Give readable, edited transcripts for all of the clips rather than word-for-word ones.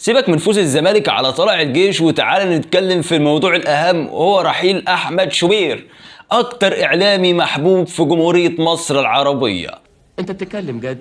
سيبك من فوز الزمالك على طلائع الجيش وتعالى نتكلم في الموضوع الأهم وهو رحيل أحمد شوبير، أكتر إعلامي محبوب في جمهورية مصر العربية. أنت بتتكلم جد؟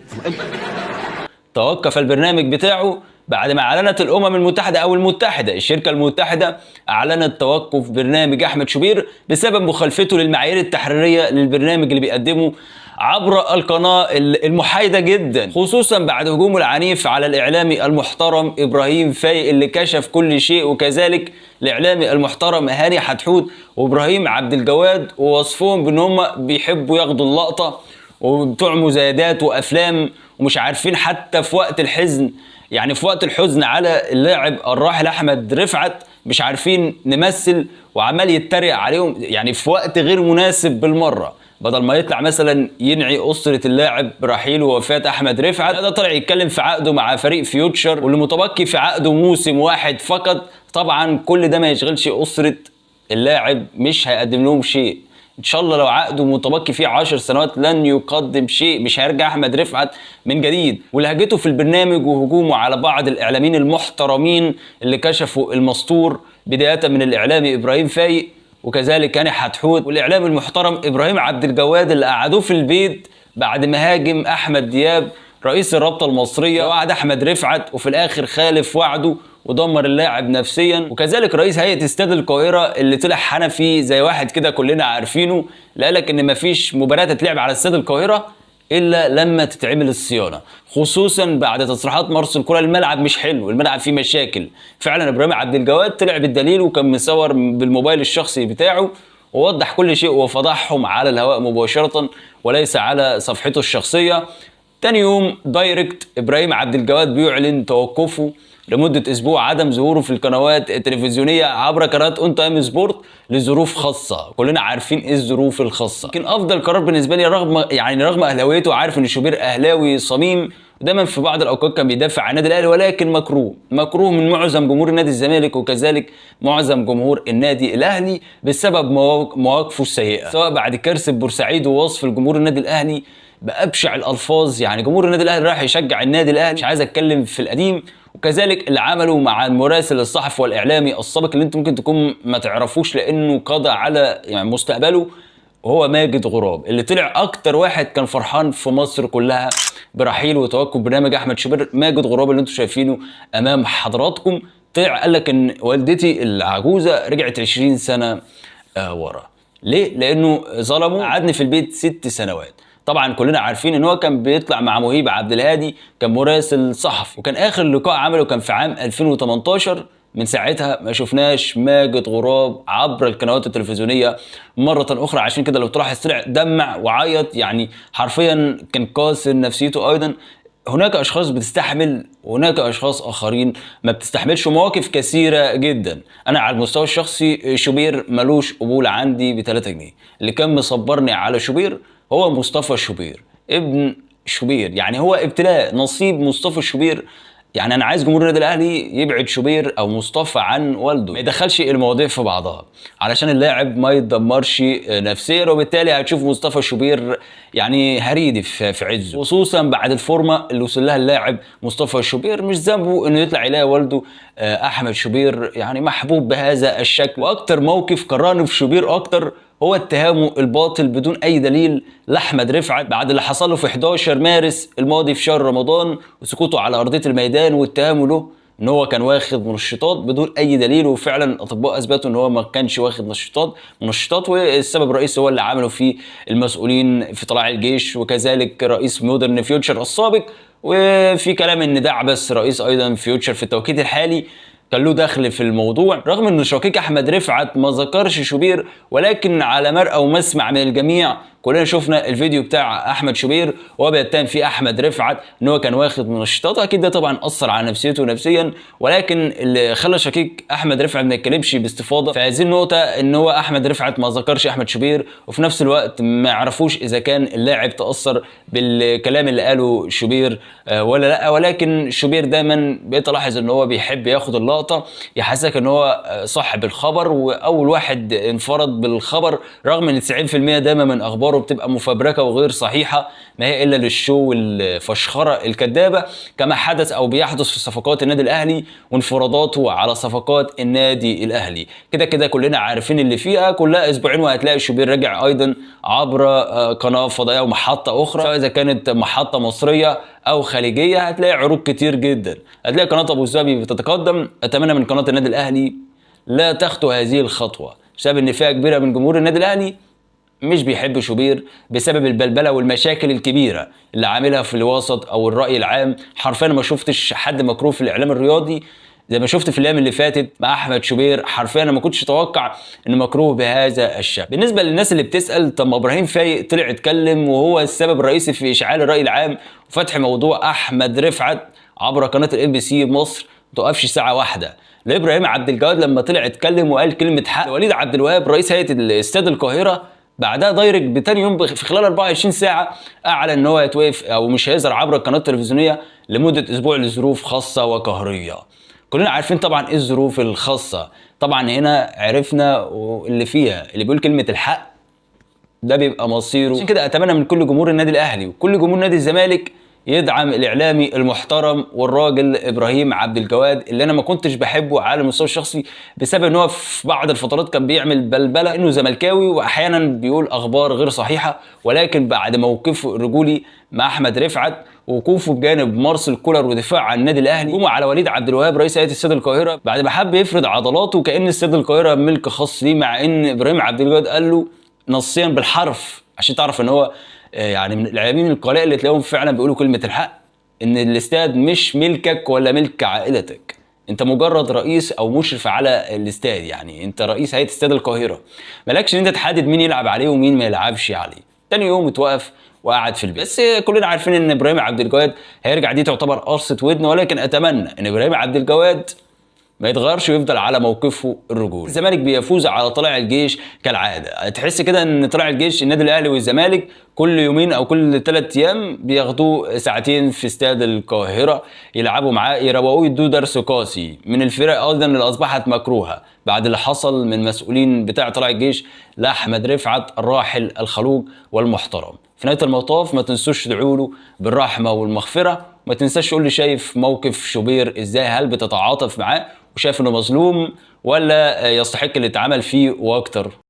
توقف البرنامج بتاعه بعد ما أعلنت الأمم المتحدة أو المتحدة، الشركة المتحدة أعلنت توقف برنامج أحمد شوبير بسبب مخالفته للمعايير التحريرية للبرنامج اللي بيقدمه عبر القناة المحايدة جدا، خصوصا بعد هجومه العنيف على الإعلامي المحترم إبراهيم فايق اللي كشف كل شيء، وكذلك الإعلامي المحترم هاني حتحوت وإبراهيم عبد الجواد، ووصفهم بأن هم بيحبوا ياخدوا اللقطة وبتوع مزايدات وأفلام ومش عارفين حتى في وقت الحزن، يعني في وقت الحزن على اللاعب الراحل أحمد رفعت مش عارفين نمثل، وعمال يتريق عليهم يعني في وقت غير مناسب بالمرة. بدل ما يطلع مثلا ينعي أسرة اللاعب برحيل ووفاة أحمد رفعت، ده طلع يتكلم في عقده مع فريق فيوتشر واللي متبقي في عقده موسم واحد فقط. طبعا كل ده ما يشغلش أسرة اللاعب، مش هيقدم لهم شيء. ان شاء الله لو عقده متبقي فيه 10 سنوات لن يقدم شيء، مش هيرجع احمد رفعت من جديد. ولهجته في البرنامج وهجومه على بعض الاعلاميين المحترمين اللي كشفوا المستور، بدايه من الاعلامي ابراهيم فايق وكذلك هاني حتحوت والاعلامي المحترم ابراهيم عبد الجواد اللي قعدوه في البيت بعد ما هاجم احمد دياب رئيس الرابطه المصريه ووعد احمد رفعت وفي الاخر خالف وعده ودمر اللاعب نفسيا. وكذلك رئيس هيئه استاد القاهره اللي طلع حنفي زي واحد كده كلنا عارفينه، اللي قالك ان مفيش مباراه تتلعب على استاد القاهره الا لما تتعمل الصيانه، خصوصا بعد تصريحات مارسيل كولر الملعب مش حلو، الملعب فيه مشاكل. فعلا ابراهيم عبد الجواد طلع بالدليل وكان مصور بالموبايل الشخصي بتاعه ووضح كل شيء وفضحهم على الهواء مباشره وليس على صفحته الشخصيه. تاني يوم دايركت ابراهيم عبد الجواد بيعلن توقفه لمدة أسبوع، عدم ظهوره في القنوات التلفزيونية عبر قناة اون تايم سبورت لظروف خاصة. كلنا عارفين ايه الظروف الخاصة. لكن أفضل قرار بالنسبة لي رغم أهلاويته، عارف إن شوبير أهلاوي صميم ودايما في بعض الأوقات كان بيدافع عن النادي الأهلي، ولكن مكروه من معظم جمهور النادي الزمالك وكذلك معظم جمهور النادي الأهلي بسبب مواقفه السيئة، سواء بعد كارثة بورسعيد ووصف الجمهور النادي الأهلي بأبشع الألفاظ. يعني جمهور النادي الأهلي راح يشجع النادي الأهلي، مش عايز أتكلم في القديم. وكذلك اللي عمله مع المراسل الصحفي والاعلامي السابق اللي انتم ممكن تكون ما تعرفوش لانه قضى على يعني مستقبله، وهو ماجد غراب اللي طلع اكتر واحد كان فرحان في مصر كلها برحيل وتوقف برنامج احمد شوبير. ماجد غراب اللي انتم شايفينه امام حضراتكم طلع قال لك ان والدتي العجوزه رجعت 20 سنه ورا. ليه؟ لانه ظلموا، قعدني في البيت 6 سنوات. طبعا كلنا عارفين ان هو كان بيطلع مع مهيب عبد الهادي كان مراسل صحفي، وكان اخر لقاء عمله كان في عام 2018. من ساعتها ما شفناش ماجد غراب عبر القنوات التلفزيونيه مره اخرى. عشان كده لو تلاحظ طلع دمع وعيط، يعني حرفيا كان كاسر نفسيته. ايضا هناك اشخاص بتستحمل وهناك اشخاص اخرين ما بتستحملش، مواقف كثيره جدا. انا على المستوى الشخصي شوبير ملوش قبول عندي ب 3 جنيه. اللي كان مصبرني على شوبير هو مصطفى شوبير ابن شوبير، يعني هو ابتلاء نصيب مصطفى شوبير. يعني انا عايز جمهور النادي الاهلي يبعد شوبير او مصطفى عن والده، ما يدخلش المواضيع في بعضها علشان اللاعب ما يتدمرش نفسيا، وبالتالي هتشوف مصطفى شوبير يعني هريدي في عزه، خصوصا بعد الفورمه اللي وصل لها اللاعب مصطفى شوبير. مش ذنبه انه يطلع يلاقي والده احمد شوبير يعني محبوب بهذا الشكل. واكتر موقف كرهني في شوبير اكتر هو اتهامه الباطل بدون اي دليل لاحمد رفعت بعد اللي حصل له في 11 مارس الماضي في شهر رمضان، وسكوته على ارضيه الميدان واتهامه له ان هو كان واخد منشطات بدون اي دليل. وفعلا الاطباء اثبتوا ان هو ما كانش واخد منشطات، والسبب الرئيسي هو اللي عمله فيه المسؤولين في طلائع الجيش وكذلك رئيس مودرن فيوتشر السابق. وفي كلام ان ده عبس رئيس ايضا فيوتشر في التوقيت الحالي كان له دخل في الموضوع، رغم ان شقيق احمد رفعت ما ذكرش شوبير، ولكن على مرأى ومسمع من الجميع كلنا شفنا الفيديو بتاع احمد شوبير وهو بيتهم فيه احمد رفعت ان هو كان واخد منشطات. اكيد ده طبعا اثر على نفسيته نفسيا، ولكن اللي خلى شقيق احمد رفعت ما يتكلمش باستفاضه في هذه النقطه ان هو احمد رفعت ما ذكرش احمد شوبير، وفي نفس الوقت ما يعرفوش اذا كان اللاعب تاثر بالكلام اللي قاله شوبير ولا لا. ولكن شوبير دايما بقيت الاحظ ان هو بيحب ياخد اللقطه يحسسك ان هو صاحب الخبر واول واحد انفرد بالخبر، رغم ان 90% دايما من اخبار اخباره بتبقى مفبركه وغير صحيحه، ما هي الا للشو والفشخره الكذابه، كما حدث او بيحدث في صفقات النادي الاهلي وانفراداته على صفقات النادي الاهلي. كده كده كلنا عارفين اللي فيها، كلها اسبوعين وهتلاقي شوبير راجع ايضا عبر قناه فضائيه ومحطه اخرى، سواء اذا كانت محطه مصريه او خليجيه. هتلاقي عروض كتير جدا، هتلاقي قناه ابو ظبي بتتقدم. اتمنى من قناه النادي الاهلي لا تخطو هذه الخطوه، بسبب ان فئه كبيره من جمهور النادي الاهلي مش بيحب شوبير بسبب البلبله والمشاكل الكبيره اللي عاملها في الوسط او الراي العام. حرفيا ما شفتش حد مكروه في الاعلام الرياضي زي ما شفت في الايام اللي فاتت مع احمد شوبير. حرفيا انا ما كنتش اتوقع انه مكروه بهذا الشكل. بالنسبه للناس اللي بتسال طب ما ابراهيم فايق طلع اتكلم وهو السبب الرئيسي في اشعال الراي العام وفتح موضوع احمد رفعت عبر قناه الMBC مصر، ما توقفش ساعه واحده. لابراهيم عبد الجواد لما طلع اتكلم وقال كلمه حق وليد عبد الوهاب رئيس هيئه استاد القاهره، بعدها دايركت بتاني يوم في خلال 24 ساعه اعلن ان هو هيتوقف او مش هيظهر عبر القناه التلفزيونيه لمده اسبوع لظروف خاصه وقهريه. كلنا عارفين طبعا ايه الظروف الخاصه. طبعا هنا عرفنا اللي فيها، اللي بيقول كلمه الحق ده بيبقى مصيره. عشان كده اتمنى من كل جمهور النادي الاهلي وكل جمهور نادي الزمالك يدعم الاعلامي المحترم والراجل ابراهيم عبد الجواد، اللي انا ما كنتش بحبه على المستوى الشخصي بسبب ان هو في بعض الفترات كان بيعمل بلبله انه زملكاوي واحيانا بيقول اخبار غير صحيحه، ولكن بعد موقفه الرجولي مع احمد رفعت ووقوفه بجانب مارسيل كولر ودفاع عن النادي الاهلي، هجومه على وليد عبد الوهاب رئيس هيئه استاد القاهره بعد ما حب يفرض عضلاته كأن استاد القاهره ملك خاص ليه، مع ان ابراهيم عبد الجواد قال له نصيا بالحرف عشان تعرف ان هو يعني من الاعلاميين القلائل اللي تلاقيهم فعلا بيقولوا كلمه الحق، ان الاستاد مش ملكك ولا ملك عائلتك، انت مجرد رئيس او مشرف على الاستاد، يعني انت رئيس هيئه استاد القاهره، مالكش ان انت تحدد مين يلعب عليه ومين ما يلعبش عليه. تاني يوم اتوقف وقعد في البيت. بس كلنا عارفين ان ابراهيم عبد الجواد هيرجع، دي تعتبر قرصه ودن، ولكن اتمنى ان ابراهيم عبد الجواد ما يتغيرش ويفضل على موقفه الرجولي. الزمالك بيفوز على طلائع الجيش كالعاده، تحس كده ان طلائع الجيش النادي الاهلي والزمالك كل يومين او كل 3 ايام بياخدوه ساعتين في استاد القاهره يلعبوا معاه يروقوه يدوا درس قاسي من الفرق ايضا اللي اصبحت مكروهه بعد اللي حصل من مسؤولين بتاع طلائع الجيش لاحمد رفعت الراحل الخلوق والمحترم. في نهايه المطاف ما تنسوش تدعوا له بالرحمه والمغفره، ما تنساش تقول لي شايف موقف شوبير ازاي، هل بتتعاطف معاه وشايف انه مظلوم ولا يستحق اللي اتعمل فيه واكتر؟